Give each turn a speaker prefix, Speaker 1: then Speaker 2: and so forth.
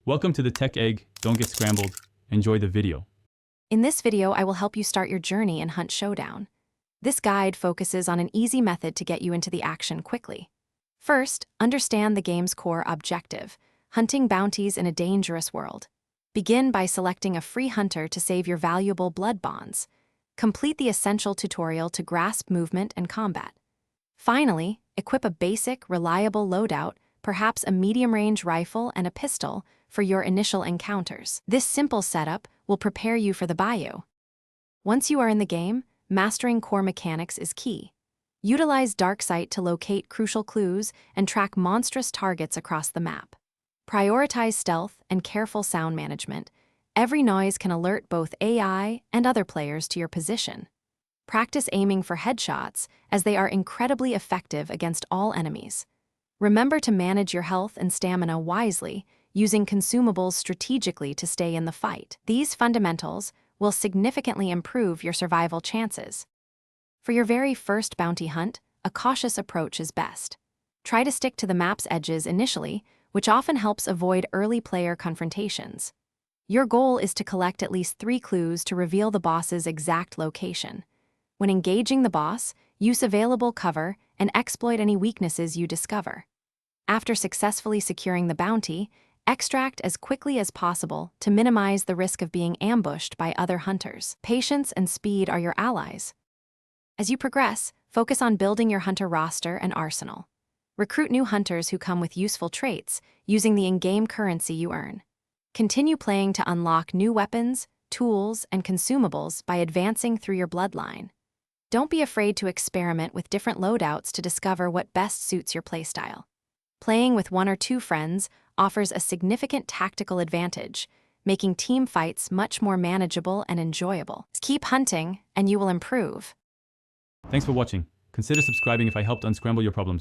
Speaker 1: Welcome to the Tech Egg. Don't get scrambled. Enjoy the video.
Speaker 2: In this video, I will help you start your journey in Hunt Showdown. This guide focuses on an easy method to get you into the action quickly. First, understand the game's core objective, hunting bounties in a dangerous world. Begin by selecting a free hunter to save your valuable blood bonds. Complete the essential tutorial to grasp movement and combat. Finally, equip a basic, reliable loadout, perhaps a medium-range rifle and a pistol, for your initial encounters. This simple setup will prepare you for the bayou. Once you are in the game, mastering core mechanics is key. Utilize dark sight to locate crucial clues and track monstrous targets across the map. Prioritize stealth and careful sound management. Every noise can alert both AI and other players to your position. Practice aiming for headshots, as they are incredibly effective against all enemies. Remember to manage your health and stamina wisely, using consumables strategically to stay in the fight. These fundamentals will significantly improve your survival chances. For your very first bounty hunt, a cautious approach is best. Try to stick to the map's edges initially, which often helps avoid early player confrontations. Your goal is to collect at least 3 clues to reveal the boss's exact location. When engaging the boss, use available cover and exploit any weaknesses you discover. After successfully securing the bounty, extract as quickly as possible to minimize the risk of being ambushed by other hunters. Patience and speed are your allies. As you progress, focus on building your hunter roster and arsenal. Recruit new hunters who come with useful traits, using the in-game currency you earn. Continue playing to unlock new weapons, tools, and consumables by advancing through your bloodline. Don't be afraid to experiment with different loadouts to discover what best suits your playstyle. Playing with 1 or 2 friends offers a significant tactical advantage, making team fights much more manageable and enjoyable. Keep hunting, and you will improve.
Speaker 1: Thanks for watching. Consider subscribing if I helped unscramble your problems.